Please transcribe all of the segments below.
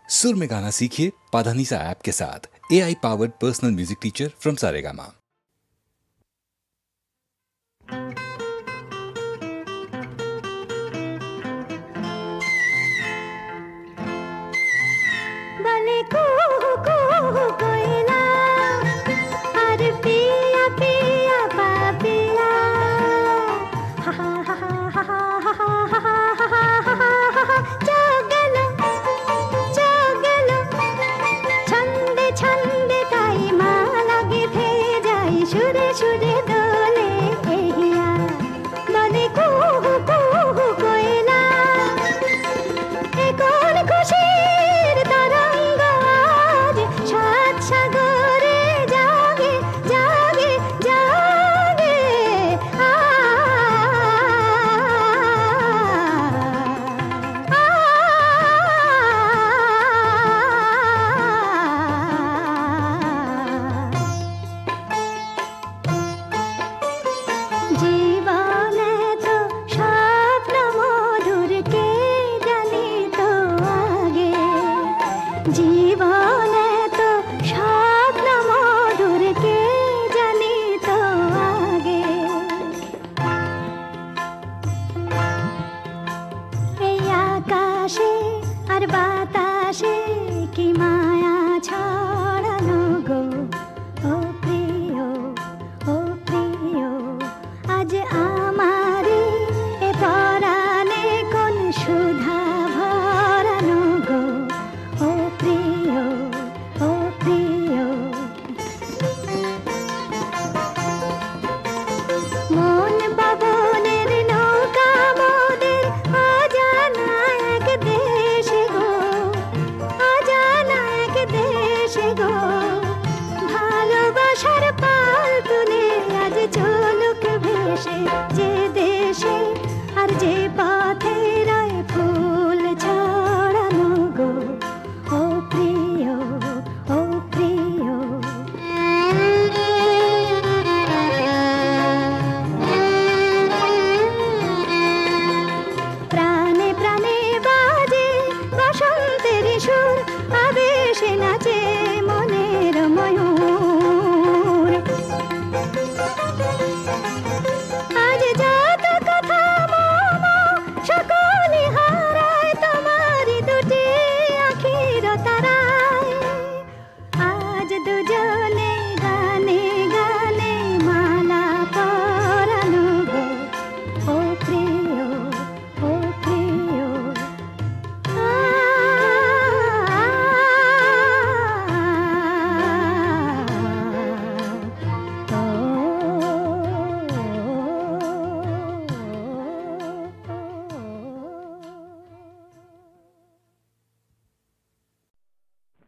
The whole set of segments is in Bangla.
सुर में गाना सीखिए पाधानीसा ऐप के साथ। AI powered personal music teacher from Saregama.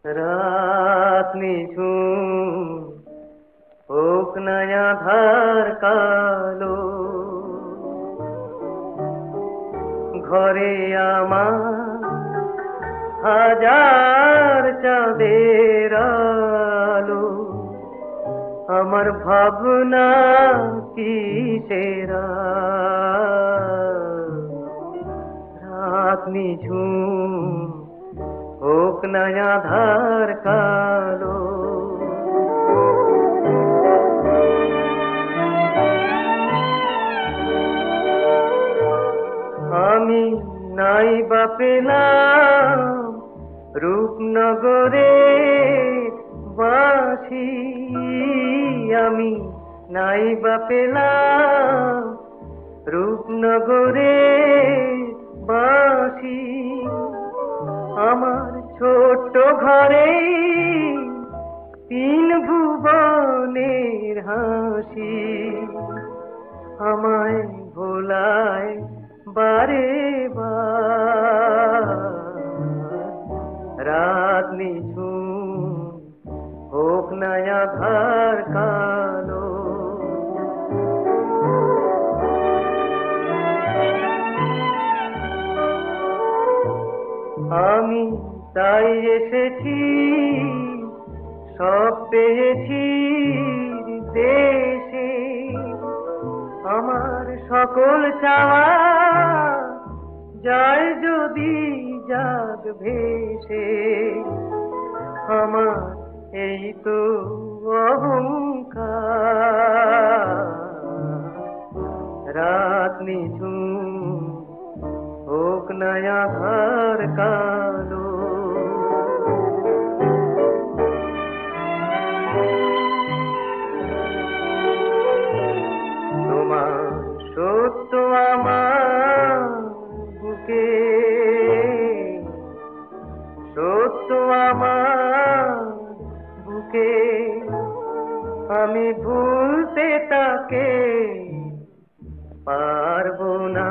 रात निझुम হোক না আধার কালো, ঘরে আমার হাজার চাঁদের আলো, আমার ভাবনা কিসের রাত নিঝুম হোক না আধার কালো। আমি নাই বা পেলাম রূপনগরে বাসি, আমি নাই বা পেলাম রূপনগরে বাসি, আমার ছোট্ট ঘরে তিন ভুবনের হাসি, আমায় ভোলায় বারে বার। রাত নিঝুম হোক না আধার কালো, আমি তাই এসেছি সব পেয়েছি দেশে, আমার সকল চাওয়া যায় যদি যাক ভেসে। আমার এই তো অহংকার। রাত নিঝুম হোক না আধার কালো, তোমার সত্য আমার বুকে, সত্য আমার বুকে, আমি ভুলতে তাকে পারবো না।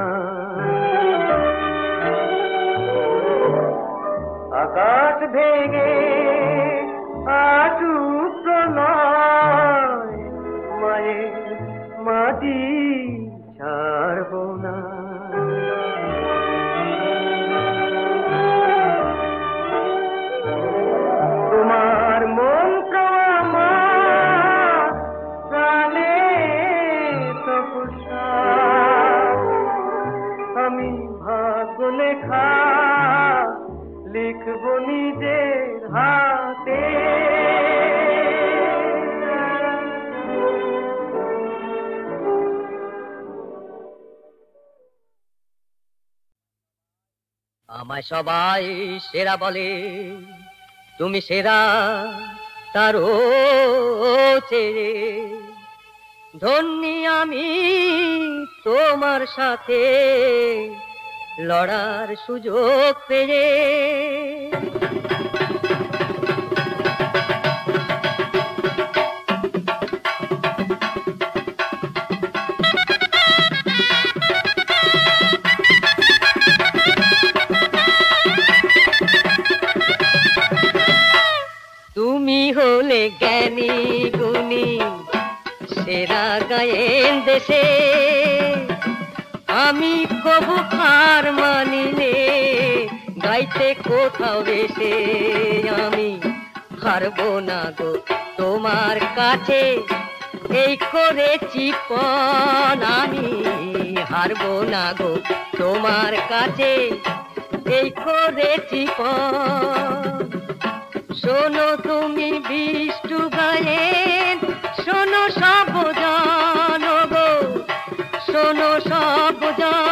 আকাশ ভেঙে আসুক প্রলয়, মায়ের মাটি ছাড়বো না। তোমার মন্ত্র আমার প্রাণে তপস্যা, আমি ভাগ্য লেখা লিখব নিজের হাতে। আমায় সবাই সেরা বলে, তুমি সেরা তারও চেয়ে। ধন্যি আমি তোমার সাথে লড়ার সুযোগ পেয়ে। তুমি হলে জ্ঞানী গুণী সেরা গায়েন দেশে, আমি কবু হার মানিলে গাইতে কোথাও এসে। আমি হারবো না গো তোমার কাছে, এই করেছি পণ। আমি হারবো না গো তোমার কাছে, এই করেছি পণ। শোনো তুমি বিষ্ণু গায়েন, শোনো সব জানো গো, শোনো সব জান।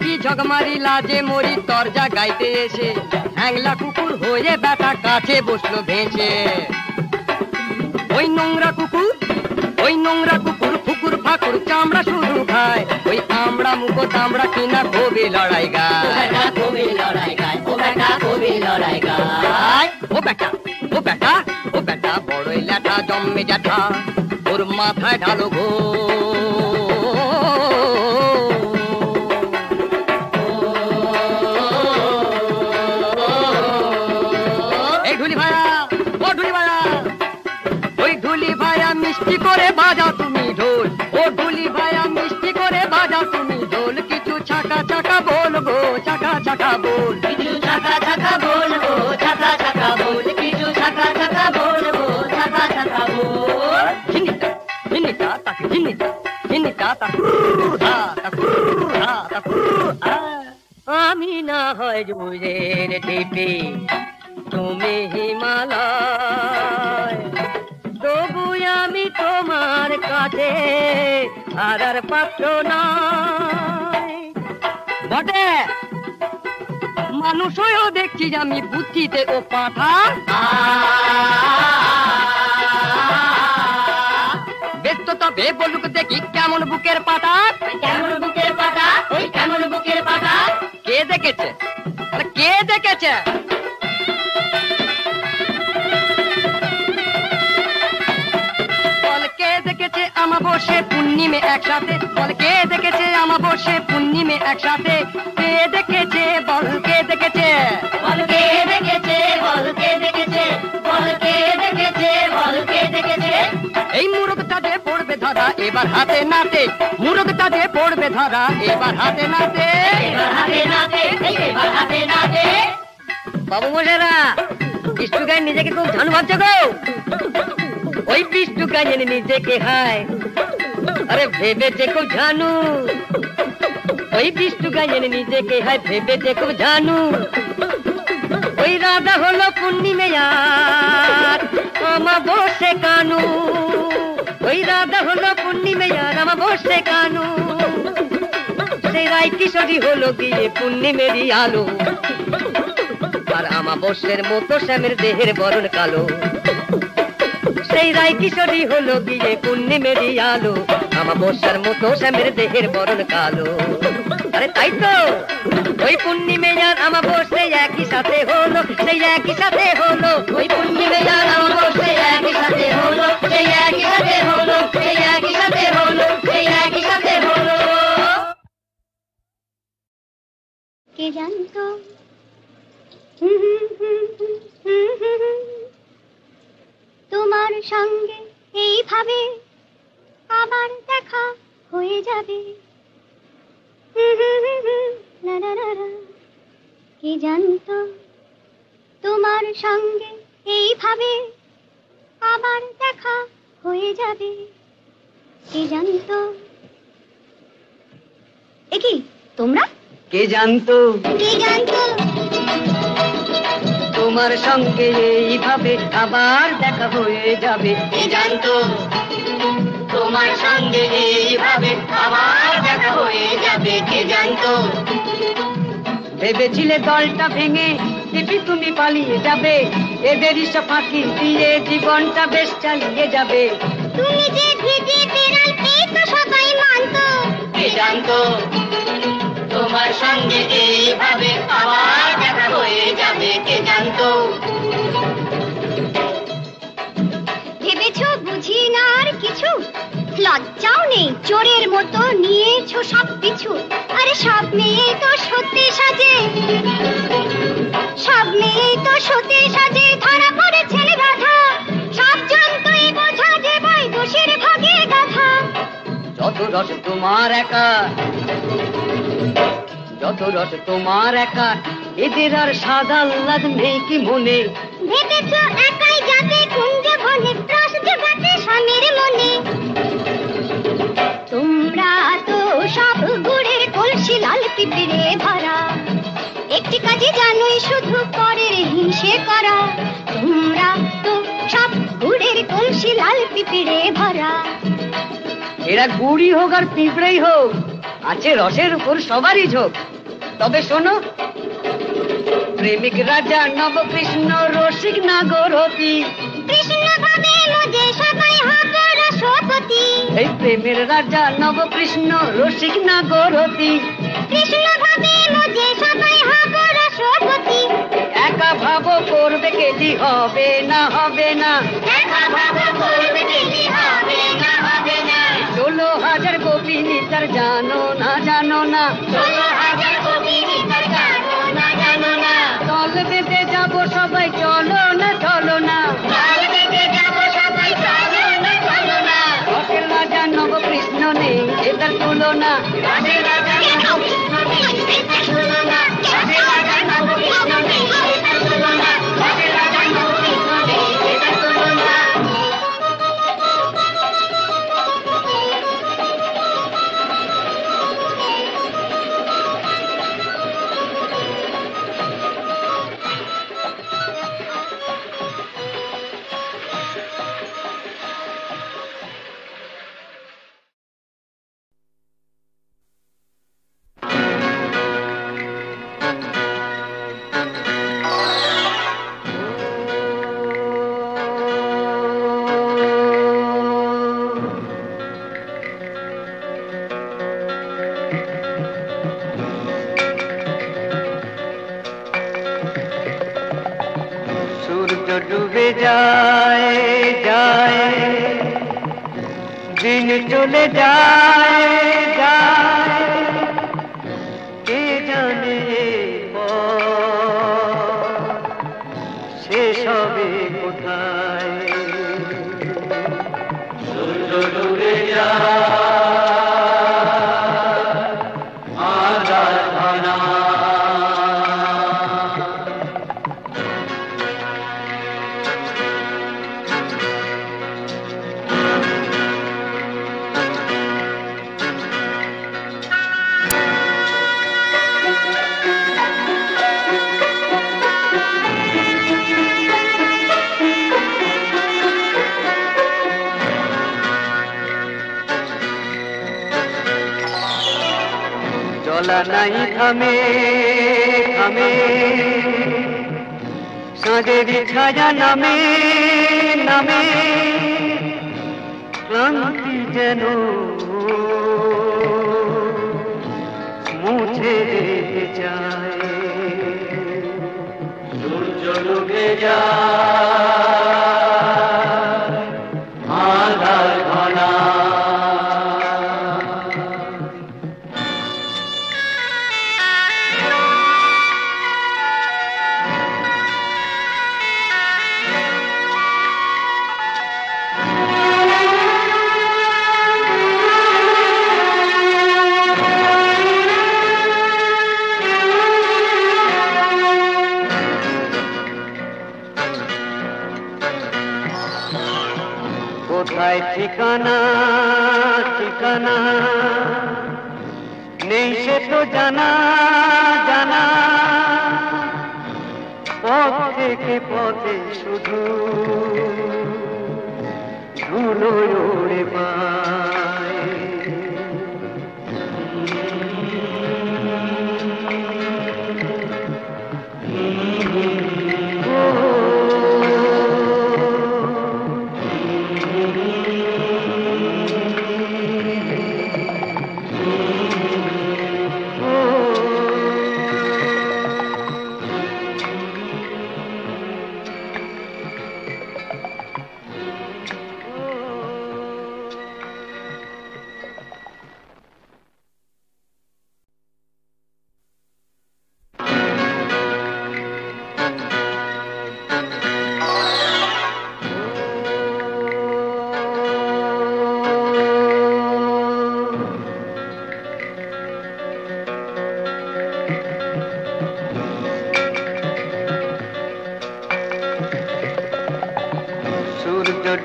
কি ঝগমারি লাজে মরি তরজা গাইতে এসে, হ্যাংলা কুকুর হয়ে বেটা কাছে বসলো ভেসে। ওই নোংরা কুকুর, ওই নোংরা কুকুর ফুকুর ফাকুর চামড়া শুধু খায়। ওই আমড়া মুখো তামড়া কিনা কবি লড়াই গায়, কবি লড়াই গায়, ও বেটা কবি লড়াই গায়। ও বেটা, ও বেটা, ও বেটা বড়ই ল্যাঠা জন্মে জ্যাঠা, ওর মাথায় ঢালো ঘো। মিষ্টি করে বাজাও তুমি ঢোল, ও ঢুলি ভাইয়া মিষ্টি করে বাজাও তুমি ঢোল। কিছু ছাকা ছাকা বলবো, ছাকা ছাকা বল, কিছু ছাকা ছাকা বলবো, ছাকা ছাকা বল, কিছু ছাকা ছাকা বলবো, ছাকা ছাকা বল। ঝিনিটা ঝিনিটা তাক ঝিনিটা ঝিনিটা তাক আমি না হয় জুড়ের টিপি, তুমি হিমালয়, তবু আমি তোমার কাছে হারার পাত্র নয়। বটে মানুষ হয়েও দেখছি আমি বুদ্ধিতে ও পাঠা। বেশ তো তবে বলুক দেখি কেমন বুকের পাটা, কেমন বুকের পাটা, ওই কেমন বুকের পাটা। কে দেখেছে, কে দেখেছে? আমাবস্যে পূর্ণিমে একসাথে, বল কে দেখেছে আমাবস্যে পূর্ণিমে একসাথে। কে দেখেছে বল, কে দেখেছে বল, কে দেখেছে বল, কে দেখেছে বল, কে দেখেছে বল, কে দেখেছে। এই মুরগটা যে পড়বে ধরা এবার হাতে নাতে মুরগটা যে পড়বে ধরা, এবার হাতে নাতে বাবু মশাইরা, বিষ্টু গায়ে নিজেকে খুব ঝানু ভাবছে গো। ওই বিষ্টু গায়ে নিজেকে হায়, আরে ভেবেছে খুব ঝানু। ওই বিষ্টু গায়ে নিজেকে হায়, ভেবেছে খুব ঝানু। ওই রাধা হলো পূর্ণিমেয়ার আমা বসে কানু, ওই রাধা হলো পূর্ণিমেয়ার আমা বসে কানু। সেই রায় কিশোরী হলো গিয়ে পূর্ণিমেরই আলো, আর আমাবস্যের মতো শ্যামের দেহের বরণ কালো। সেই রায় কিশোরী হলো গিয়ে পূর্ণিমেরই আলো, আমাবস্যার মতো শ্যামের দেহের বরণ কালো। আরে তাই তো, ওই পূর্ণিমে আর আমাবস্যা একই সাথে হলো, সেই একই সাথে হলো। ওই পূর্ণিমে আর আমাবস্যা একই সাথে হলো, সেই একই সাথে হলো, সেই একই সাথে হলো, সেই একই সাথে হলো। কে জানতো তোমার সঙ্গে এইভাবে আবার দেখা হয়ে যাবে। কে জানতো তোমার সঙ্গে এইভাবে আবার দেখা হয়ে যাবে। কে জানতো? এ কি তোমরা? কে জানতো, কে জানতো তোমার সঙ্গে এইভাবে আবার দেখা হয়ে যাবে। কে জানতো, তোমার সঙ্গে এইভাবে আবার দেখা হয়ে যাবে। কে জানতো, ভেবেছিলে দলটা ভেঙে দিবি তুমি পালিয়ে যাবে, এদেরই সব ফাঁকি দিয়ে জীবনটা বেশ চালিয়ে যাবে। তুমি যে ভেজে বেড়াল পেয়ে তো সবাই মানতো। কে জানতো, তোমার সঙ্গে এইভাবে আবার দেখা হয়ে যাবে। কে জানতো, ভেবেছো বুঝি না আর কিছু, লজ্জাও নেই চোরের মতো নিয়েছো সব কিছু। আরে সব মেয়ে তো সত্যি সাজে, সব মেয়ে তো সত্যি সাজে, ধরা পড়েছেন গাধা। সব জনতই বোঝা যে ভাই দোষের ভাগে গাধা। যত রস তোমার একা, যত রস তোমার একা, এদের আর সাদা লাদ নেই কি মনে। ভেবেছো একাই যাবে কুঞ্জে বনে, রস জোগাতে স্বামীর মনে। তোমরা তো সব গুড়ের কলসি লাল পিঁপড়ে ভরা, একটি কাজে জানোই শুধু পরের হিংসে করা। তোমরা তো সব গুড়ের কলসি লাল পিঁপড়ে ভরা। এরা গুড়ি হোক আর পিঁপড়েই হোক, আছে রসের উপর সবারই ঝোঁক। তবে শোনো, প্রেমিক রাজা নবকৃষ্ণ রসিক নাগরতি, কৃষ্ণ ভাবে মজে সবাই হব রসপতি। এই প্রেমের রাজা নবকৃষ্ণ রসিক নাগরতি, কৃষ্ণ ভাবে মজে সবাই হব রসপতি। একা ভাব করবে কেলি হবে না, হবে না। একা ভাব করবে কেলি হবে না, হবে না। 16,000 গোপিনী তার জানো না, জানো না। 16,000 গোপিনী তার জানো না, জানো না। দল বেঁধে যাবো সবাই, চলো না, চলো না। দল বেঁধে যাবো সবাই, চলো না, চলো না। রসের রাজা নবকৃষ্ণ নেই এদের তুলনা। রসের রাজা নবকৃষ্ণ নেই এদের তুলনা। রসের রাজা নবকৃষ্ণ নেই এদের তুলনা। রসের রাজা নবকৃষ্ণ নেই এদের তুলনা। ডুবে যায় যায়, দিন চলে যায় যায়, কে জানে শেষ হবে কোথায়। সূর্য ডুবে যায় চলা নাই থামে থামে সাঁঝের ছায়া নামে নামে ক্লান্তি যেন মুছে রেখে যায় সূর্য ডুবে যায় আঁধার ঘনা কোথায় ঠিকানা ঠিকানা নেই সে তো জানা জানা পথ থেকে পথে শুধু ধুলো ওড়ে পায়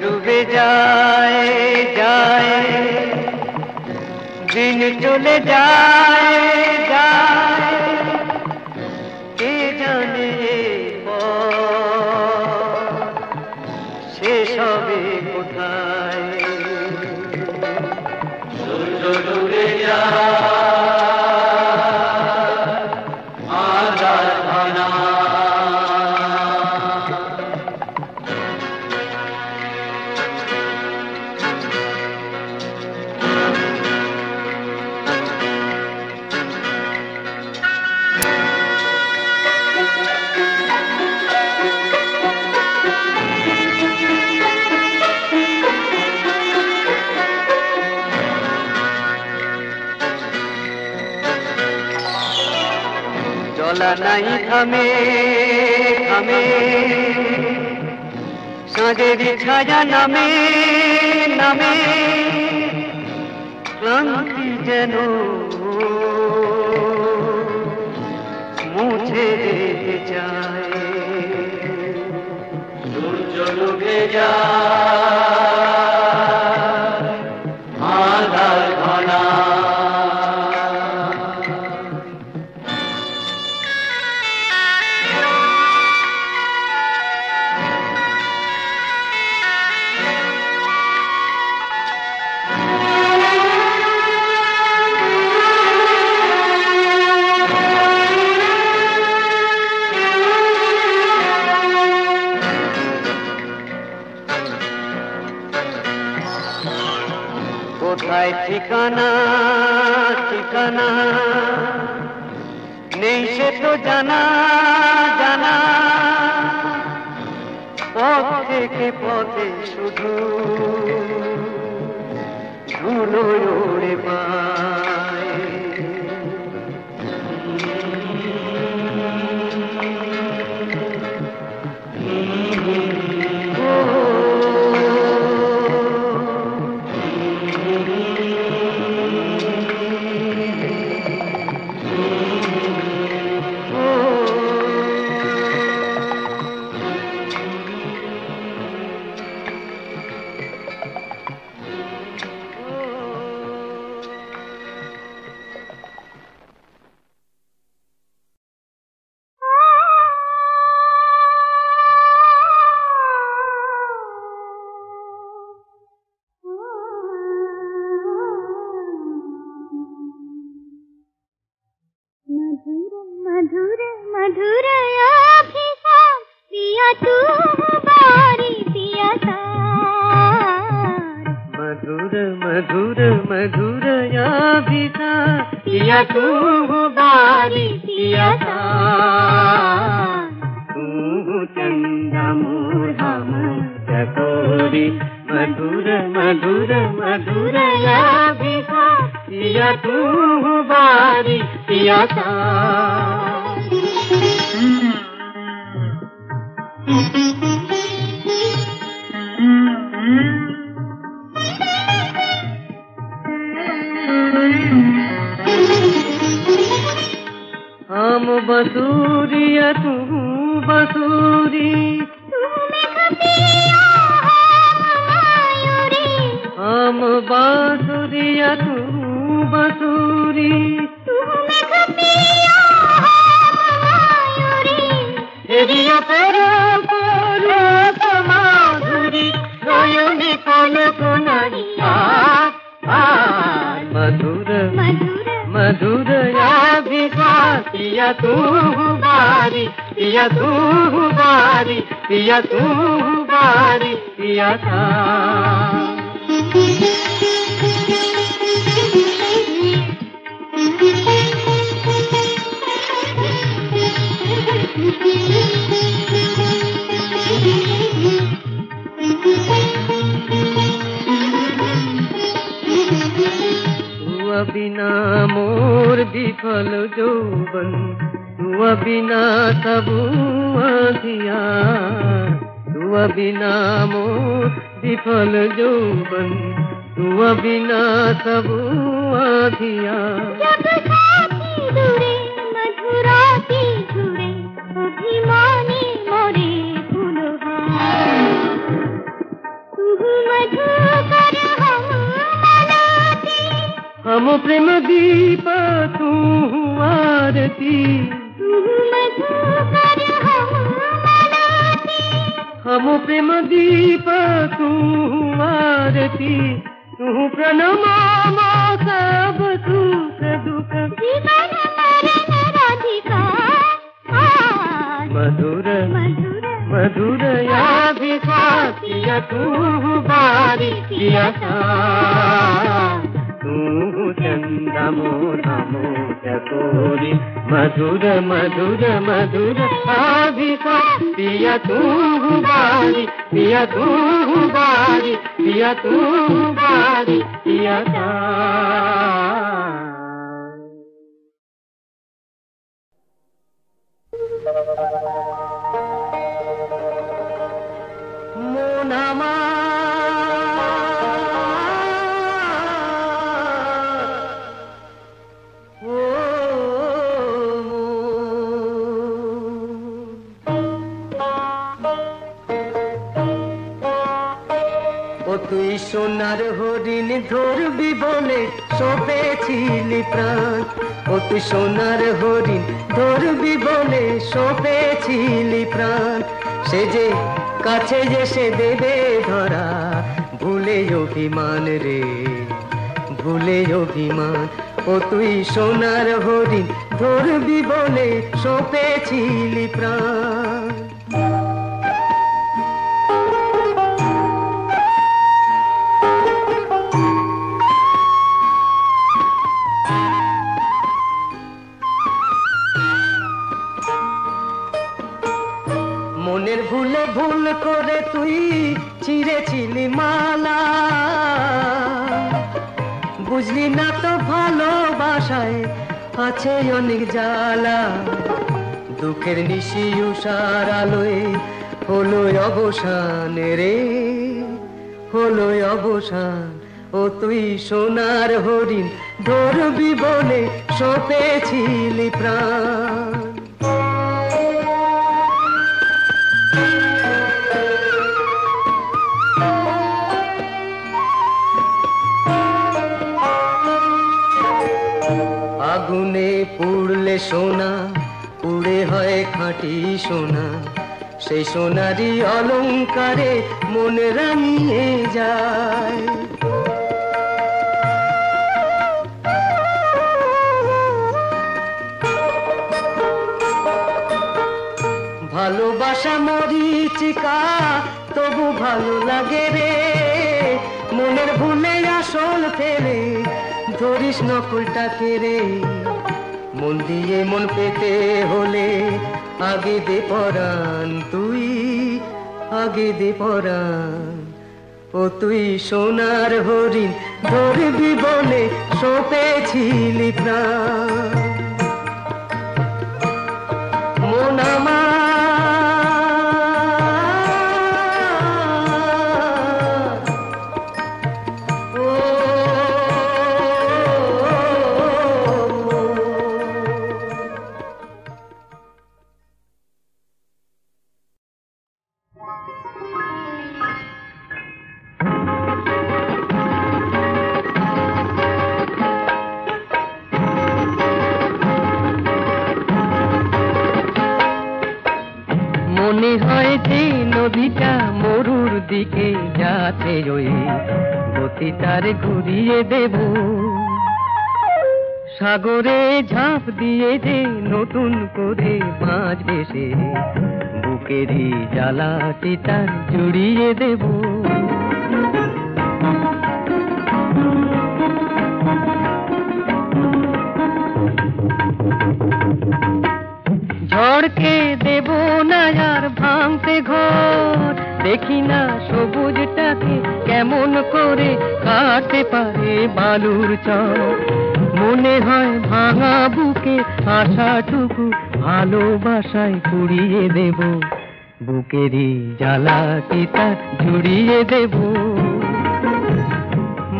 ডুবে যায় যায় দিন চলে যায় যায় কে জানে শেষ হবে কোথায় সূর্য ডুবে যায় আঁধার ঘনা চলা নাই থামে থামে সাঁঝের ছায়া নামে নামে ক্লান্তি যেন মুছে রেখে যায় সূর্য ডুবে যায় আঁধার ঘনা কোথায় ঠিকানা ঠিকানা নেই সে তো জানা জানা পথ থেকে পথে শুধু ধুলো ওড়ে পায় भिसा पिया तू बारी पिया तू चंदा मोर हम चकोरी मधुर मधुर मधुर भिसा पिया तू बारी पिया हम बसूरिया तू बसूरी हम बांसुरिया तू बसूरी हेरिया पर माधुरी रोयने कोन कोनारिया मधुर मधुर भिसा पिया तू बारी पिया तू बारी पिया तू बारी पिया बिना मोर विफल जौबन तू बिना सबू आधिया तू बिना मोर विफल जौबन तू बिना सबू आधिया जब साथी दूरे मधुराती जुड़े अभिमानी मोरे फूलहा तू मधुकर हम प्रेम दीप तू आरती हम प्रेम दीप तू आरती तू प्रणमाम सब सुख दुख जीवन मरण राधिका मधुर मधुर मधुर भिसा पिया तू बारी पिया तू चंदा मोर चकोरी मधुर मधुर मधुर भिसा पिया तू बारी पिया तू बारी पिया तू बारी पिया मोनामा তুই সোনার হরিণ ধরবি বলে সপেছিলি প্রাণ ও তুই সোনার হরিণ ধরবি বলে সপেছিলি প্রাণ সে যে কাছে এসে দেবে ধরা ভুলে অভিমান রে ভুলে অভিমান ও তুই সোনার হরিণ ধরবি বলে সপেছিলি প্রাণ মনের ভুলে ভুল করে তুই ছিঁড়েছিলি মালা বুঝলি না তো ভালোবাসায় আছে অনেক জ্বালা দুঃখের নিশি উষার আলোয় হলো অবসান রে হলো অবসান ও তুই সোনার হরিণ ধরবি বলে সপেছিলি প্রাণ আগুনে পুড়লে সোনা পুড়ে হয় খাঁটি সোনা সেই সোনারি অলংকারে মন রাঙিয়ে যায় ভালোবাসা মরিচিকা তবু ভালো লাগে রে মনের ভুলে আসল ফেলে ধরিস নকলটাকে রে, মন দিয়ে মন পেতে হলে আগে দে পরাণ, তুই আগে দে পরাণ। ও তুই সোনার হরিণ ধরবি বলে সপেছিলি প্রাণ। মন আমার মনে হয় যে নদীটা মরুর দিকে যাচ্ছে, ওই গতিটার ঘুরিয়ে দেব। সাগরে ঝাঁপ দিয়ে যে নতুন করে মাছ ভেসে বুকেরই জ্বালাটি তার জুড়িয়ে দেব। ঝড়কে দেব না আর ভাঙতে ঘর, দেখি না সবুজটাকে কেমন করে কাটতে পারে বালুর চর। মনে হয় ভাঙা বুকে আশাটুকু ভালোবাসায় কুড়িয়ে দেব, বুকেরই জ্বালাটি তার জুড়িয়ে দেব।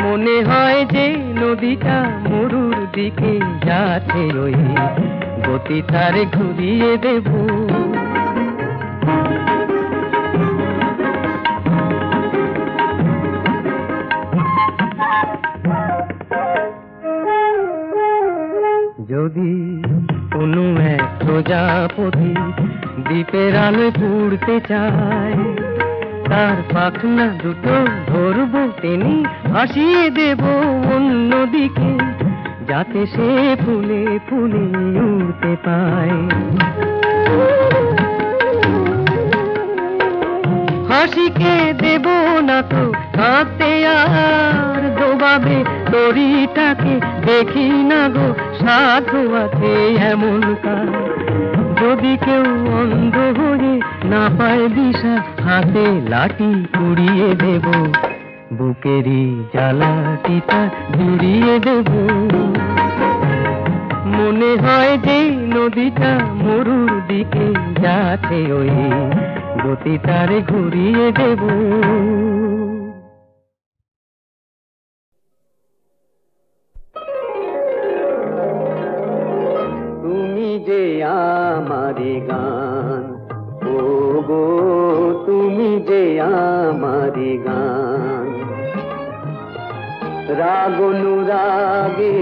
মনে হয় যে নদীটা মরুর দিকে যাচ্ছে, ওই গতি তার ঘুরিয়ে দেব। যদি কোনো এক প্রজাপতি দ্বীপের আলো পুড়তে চায়, তার পাখনা দুটো ধরবো টেনে ভাসিয়ে দেব অন্যদিকে, যাতে সে ফুলে ফুলে উড়তে পায়। হাসিকে দেব না তো থাকতে আর, ডোবাবে তরিটাকে দেখি না গো সাধু আছে এমন কাজ। যদি কেউ অন্ধ হয়ে না পায় দিশা, হাতে লাঠি কুড়িয়ে দেব, বুকেরই জ্বালাটিটা জুড়িয়ে দেব। মনে হয় যে নদীটা মরুর দিকে যাচ্ছে, ওই গতি তারে ঘুরিয়ে দেব। তুমি যে আমারি গান, ও গো তুমি যে আমারি গান। রাগ অনুরাগে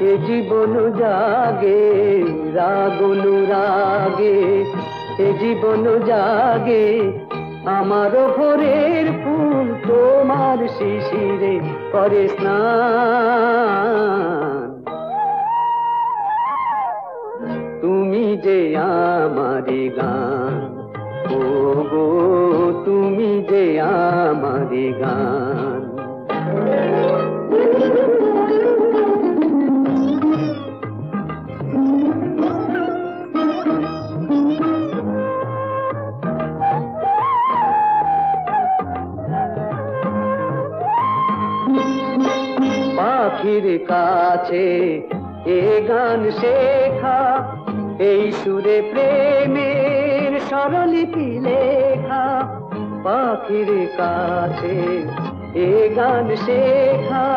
এ জীবন জাগে, রাগ অনুরাগে এ জীবন জাগে। আমার ভোরের ফুল তোমার শিশিরে করে স্নান। তুমি যে আমারি গান, ও গো তুমি যে আমারি গান। পাখির কাছে এ গান শেখা, এই সুরে প্রেমের স্বরলিপি লেখা। পাখির কাছে এ গান শেখা,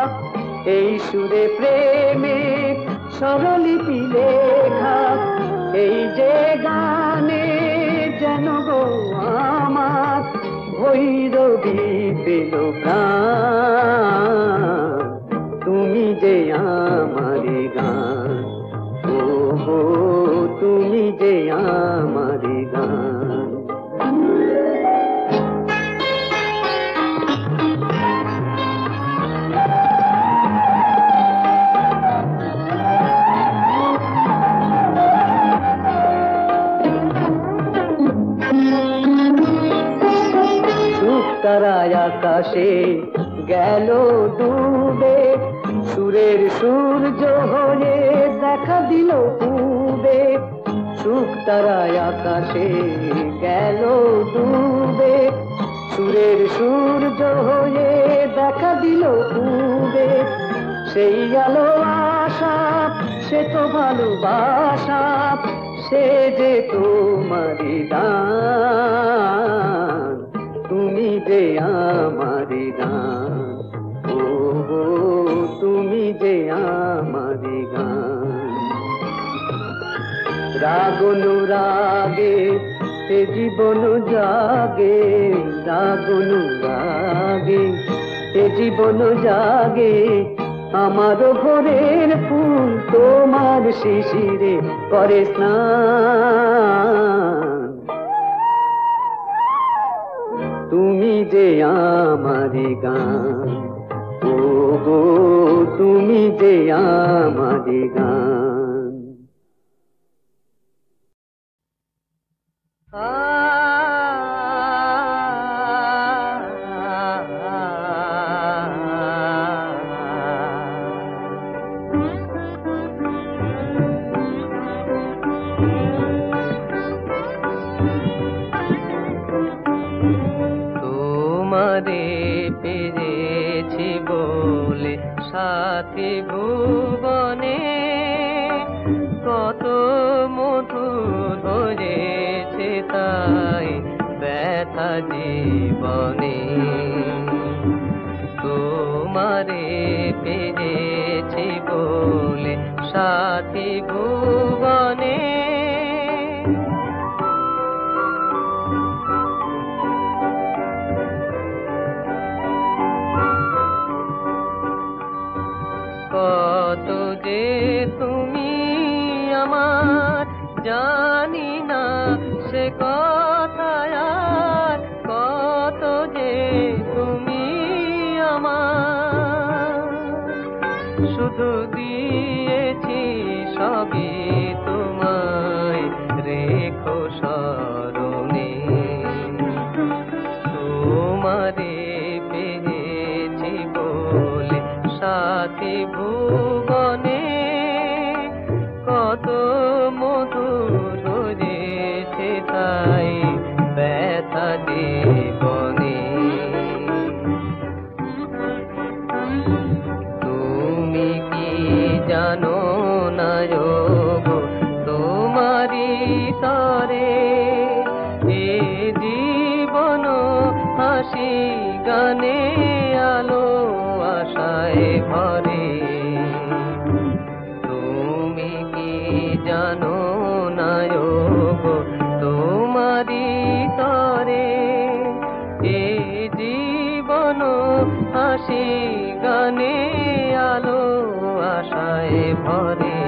এই সুরে প্রেমের স্বরলিপি লেখা। এই যে গানে যেন গো আমার ভৈরবী পেল প্রাণ। তুমি যে আমারি গান, ও গো তুমি যে আমারি গান। তারায় আকাশে গেল ডুবে, সুর সুরের সূর্য হয়ে দেখা দিল পূবে, সুখ তারায় আকাশে গেল ডুবে। সুরের সূর্য হয়ে দেখা দিল পূবে, সেই আলো আশা সে তো ভালোবাসা, সে যে তোমারি দান, তুমি যে আমারি গান, ও গো তুমি যে আমারি গান। রাগনু রাগে এ জীবন জাগে, রাগনু রাগে এ জীবন জাগে, আমার ভোরের ফুল তোমার শিশিরে করে স্নান। তুমি যে আমারি গান, ও গো তুমি যে আমারি গান। তোমারে পেয়েছি বলে সাথী ভুবনে, কত মধু ধরেছে তাই ব্যথা জীবনে। তোমারে পেয়েছি বলে সাথী ভুবনে, কত যে তুমি আমার জানি না সে কথা, আর কত যে তুমি আমার শুধু দিয়েছি সবই তোমায় রেখো স্মরণে। তোমারে পেয়েছি বলে সাথী ভুবনে, কত মধু ধরেছে তাই ব্যথা জীবনে। তুমি কি জানো না গো তোমারি তরে, এ জীবন হাসি গানে আলো আশায় ভরে। তুমি কি জানো না গো তোমারি তরে, এ জীবন হাসি গানে আলো আশায় ভরে।